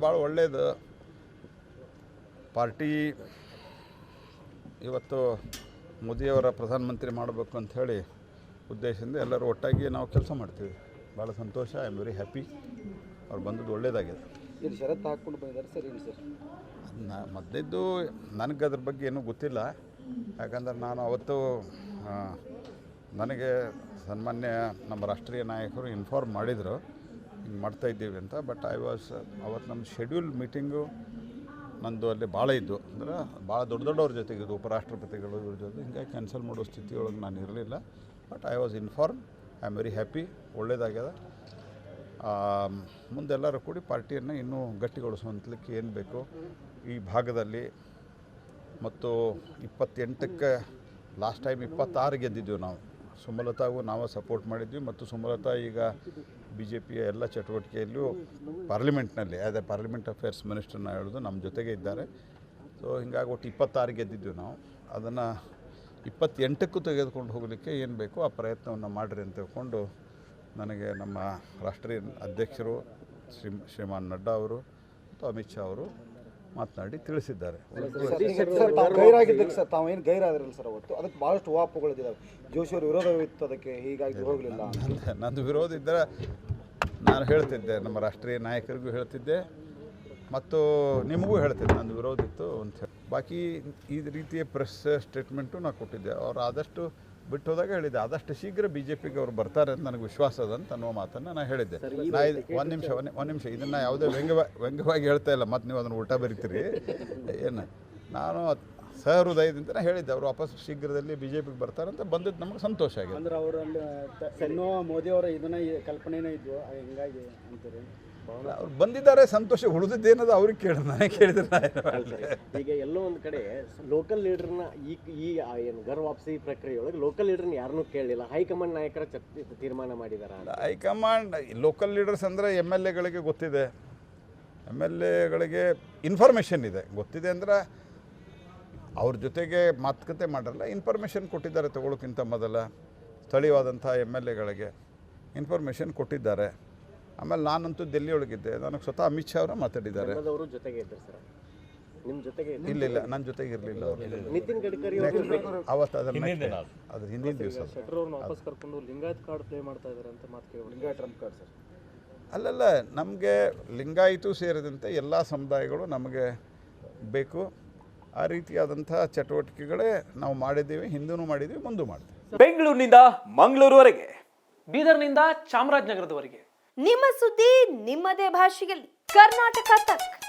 ಭಾಳ ಒಳ್ಳೆಯದು. ಪಾರ್ಟಿ ಇವತ್ತು ಮೋದಿಯವರ ಪ್ರಧಾನಮಂತ್ರಿ ಮಾಡಬೇಕು ಅಂಥೇಳಿ ಉದ್ದೇಶದಿಂದ ಎಲ್ಲರೂ ಒಟ್ಟಾಗಿ ನಾವು ಕೆಲಸ ಮಾಡ್ತೀವಿ. ಭಾಳ ಸಂತೋಷ. I am very happy. ಅವ್ರು ಬಂದದ್ದು ಒಳ್ಳೆಯದಾಗಿದೆ. ಇಲ್ಲಿ ಷರತ್ತು ಹಾಕ್ಕೊಂಡು ಬಂದಿದ್ದಾರೆ ಸರ್. ಏನು ಸರ್ ಮೊದಲಿದ್ದು ನನಗೆ ಅದ್ರ ಬಗ್ಗೆ ಏನೂ ಗೊತ್ತಿಲ್ಲ. ಯಾಕಂದ್ರೆ ನಾನು ಅವತ್ತು ನನಗೆ ಸನ್ಮಾನ್ಯ ನಮ್ಮ ರಾಷ್ಟ್ರೀಯ ನಾಯಕರು ಇನ್ಫಾರ್ಮ್ ಮಾಡಿದರು ಹಿಂಗೆ ಮಾಡ್ತಾಯಿದ್ದೀವಿ ಅಂತ. ಬಟ್ ಅವತ್ತು ನಮ್ಮ ಶೆಡ್ಯೂಲ್ ಮೀಟಿಂಗು ನಂದು ಅಲ್ಲಿ ಭಾಳ ಇದ್ದು, ಅಂದ್ರೆ ಭಾಳ ದೊಡ್ಡವ್ರ ಜೊತೆಗಿದ್ದು, ಉಪರಾಷ್ಟ್ರಪತಿಗಳು ಇವ್ರ ಜೊತೆ. ಹಿಂಗಾಗಿ ಕ್ಯಾನ್ಸಲ್ ಮಾಡೋ ಸ್ಥಿತಿಯೊಳಗೆ ನಾನು ಇರಲಿಲ್ಲ. But I was inform. I am very happy. ಒಳ್ಳೆಯದಾಗ್ಯದ. ಮುಂದೆಲ್ಲರೂ ಕೂಡಿ ಪಾರ್ಟಿಯನ್ನು ಇನ್ನೂ ಗಟ್ಟಿಗೊಳಿಸುವಂತಲಿಕ್ಕೆ ಏನು ಬೇಕು ಈ ಭಾಗದಲ್ಲಿ. ಮತ್ತು 28ಕ್ಕೆ ಲಾಸ್ಟ್ ಟೈಮ್ 26 ಗೆದ್ದಿದ್ವಿ ನಾವು. ಸುಮಲತಾಗೂ ನಾವು ಸಪೋರ್ಟ್ ಮಾಡಿದ್ವಿ. ಮತ್ತು ಸುಮಲತಾ ಈಗ BJPಯ ಎಲ್ಲ ಚಟುವಟಿಕೆಯಲ್ಲೂ ಪಾರ್ಲಿಮೆಂಟ್ನಲ್ಲಿ ಆ್ಯಸ್ ಎ ಪಾರ್ಲಿಮೆಂಟ್ ಅಫೇರ್ಸ್ ಮಿನಿಸ್ಟರ್ನ ಹೇಳೋದು ನಮ್ಮ ಜೊತೆಗೆ ಇದ್ದಾರೆ. ಸೊ ಹಿಂಗಾಗಿ ಒಟ್ಟು 26 ಗೆದ್ದಿದ್ವಿ ನಾವು. ಅದನ್ನು 28ಕ್ಕೂ ತೆಗೆದುಕೊಂಡು ಹೋಗಲಿಕ್ಕೆ ಏನು ಬೇಕೋ ಆ ಪ್ರಯತ್ನವನ್ನು ಮಾಡಿರಿ ಅಂತ ತಿಳ್ಕೊಂಡು ನನಗೆ ನಮ್ಮ ರಾಷ್ಟ್ರೀಯ ಅಧ್ಯಕ್ಷರು ಶ್ರೀಮಾನ್ ನಡ್ಡಾ ಅವರು ಮತ್ತು ಅಮಿತ್ ಶಾ ಅವರು ಮಾತನಾಡಿ ತಿಳಿಸಿದ್ದಾರೆ. ಗೈರಾಗಿದ್ದಕ್ಕೆ ಸರ್ ತಾವೇನು ಗೈರಾದ್ರಲ್ಲ ಸರ್ ಅವತ್ತು, ಅದಕ್ಕೆ ಭಾಳಷ್ಟು ವಾಪುಗಳಿದ್ದಾವೆ. ಜೋಶಿ ಅವರು ವಿರೋಧವಿತ್ತು, ಅದಕ್ಕೆ ಹೀಗಾಗಿ ಹೋಗಲಿಲ್ಲ. ನಂದು ವಿರೋಧ ಇದ್ದರೆ ನಾನು ಹೇಳ್ತಿದ್ದೆ, ನಮ್ಮ ರಾಷ್ಟ್ರೀಯ ನಾಯಕರಿಗೂ ಹೇಳ್ತಿದ್ದೆ ಮತ್ತು ನಿಮಗೂ ಹೇಳ್ತಿದ್ದೆ ನಂದು ವಿರೋಧ ಇತ್ತು ಅಂತ ಹೇಳಿ. ಬಾಕಿ ಈ ರೀತಿಯ ಪ್ರೆಸ್ ಸ್ಟೇಟ್ಮೆಂಟು ನಾನು ಕೊಟ್ಟಿದ್ದೆ. ಅವ್ರು ಆದಷ್ಟು ಬಿಟ್ಟು ಹೋದಾಗ ಹೇಳಿದ್ದೆ, ಆದಷ್ಟು ಶೀಘ್ರ BJPಗೆ ಅವ್ರು ಬರ್ತಾರೆ ಅಂತ ನನಗೆ ವಿಶ್ವಾಸ ಅದ ಅಂತ ಅನ್ನುವ ಮಾತನ್ನು ನಾನು ಹೇಳಿದ್ದೆ. ಒಂದು ನಿಮಿಷ ಇದನ್ನು ಯಾವುದೇ ವ್ಯಂಗ್ಯವಾಗಿ ಹೇಳ್ತಾ ಇಲ್ಲ. ಮತ್ತು ನೀವು ಅದನ್ನು ಉಲ್ಟಾ ಬರೀತೀರಿ ಏನು. ನಾನು ಸಹೃದಯದಿಂದ ಹೇಳಿದ್ದೆ ಅವರು ವಾಪಸ್ ಶೀಘ್ರದಲ್ಲಿ BJPಗೆ ಬರ್ತಾರೆ ಅಂತ. ಬಂದಿದ್ದು ನಮಗೆ ಸಂತೋಷ ಆಗಿದೆ. ಅಂದ್ರೆ ಅವರಲ್ಲಿ ಇನ್ನೂ ಮೋದಿಯವರ ಇದನ್ನ ಕಲ್ಪನೆನೇ ಇದ್ವು, ಹಿಂಗಾಗಿ ಅಂತೀರಿ. ಅವ್ರು ಬಂದಿದ್ದಾರೆ, ಸಂತೋಷ. ಉಳಿದಿದ್ದೇನದು ಅವ್ರಿಗೆ ಕೇಳಿದ್ರು, ನನಗೆ ಕೇಳಿದ್ರೆ. ಈಗ ಎಲ್ಲೋ ಒಂದು ಕಡೆ ಲೋಕಲ್ ಲೀಡರ್ನ ಈ ಏನು ಗರ್ ವಾಪಸಿ ಪ್ರಕ್ರಿಯೆಯೊಳಗೆ ಲೋಕಲ್ ಲೀಡರ್ನ ಯಾರನ್ನೂ ಕೇಳಲಿಲ್ಲ. ಹೈಕಮಾಂಡ್ ನಾಯಕರ ತೀರ್ಮಾನ ಮಾಡಿದಾರ. ಹೈಕಮಾಂಡ್ ಲೋಕಲ್ ಲೀಡರ್ಸ್ ಅಂದರೆ MLAಗಳಿಗೆ ಗೊತ್ತಿದೆ, MLAಗಳಿಗೆ ಇನ್ಫಾರ್ಮೇಷನ್ ಇದೆ. ಗೊತ್ತಿದೆ ಅಂದರೆ ಅವ್ರ ಜೊತೆಗೆ ಮಾತುಕತೆ ಮಾಡಲ್ಲ, ಇನ್ಫಾರ್ಮೇಷನ್ ಕೊಟ್ಟಿದ್ದಾರೆ. ತಗೊಳ್ಳೋಕ್ಕಿಂತ ಮೊದಲ ಸ್ಥಳೀಯವಾದಂಥ MLAಗಳಿಗೆ ಇನ್ಫಾರ್ಮೇಷನ್ ಕೊಟ್ಟಿದ್ದಾರೆ. ಆಮೇಲೆ ನಾನಂತೂ ಡೆಲ್ಲಿಯೊಳಗಿದ್ದೆ, ನನಗೆ ಸ್ವತಃ ಅಮಿತ್ ಶಾ ಅವರು ಮಾತಾಡಿದ್ದಾರೆ. ಅವರು ಜೊತೆಗೆ ಇದ್ದಾರೆ ಸರ್, ನಿಮ್ಮ ಜೊತೆಗೆ? ಇಲ್ಲ, ನನ್ನ ಜೊತೆಗೆ ಇರಲಿಲ್ಲ ಅವರು. ನಿತಿನ್ ಗಡ್ಕರಿ ಅವತ್ತು ಅದ್ರ ಹಿಂದಿನ ದಿವಸ ವಾಪಸ್ ಕರ್ಕೊಂಡು ಲಿಂಗಾಯತ್ ಕಾರ್ಡ್ ಪ್ಲೇ ಮಾಡ್ತಾ ಇದ್ದಾರೆ ಅಂತ ಮಾತು ಕೇಳಿ. Lingayat Trump card sir. ಅಲ್ಲಲ್ಲ, ನಮಗೆ ಲಿಂಗಾಯಿತು ಸೇರಿದಂತೆ ಎಲ್ಲ ಸಮುದಾಯಗಳು ನಮಗೆ ಬೇಕು. ಆ ರೀತಿಯಾದಂಥ ಚಟುವಟಿಕೆಗಳೇ ನಾವು ಮಾಡಿದ್ದೀವಿ, ಹಿಂದೂ ಮಾಡಿದ್ದೀವಿ, ಮುಂದೂ ಮಾಡ್ತೀವಿ. ಬೆಂಗಳೂರಿನಿಂದ ಮಂಗಳೂರುವರೆಗೆ, ಬೀದರ್ನಿಂದ ಚಾಮರಾಜನಗರದವರೆಗೆ ನಿಮ್ಮ ಸುದ್ದಿ ನಿಮ್ಮದೇ ಭಾಷೆಯಲ್ಲಿ. ಕರ್ನಾಟಕ ತಕ್.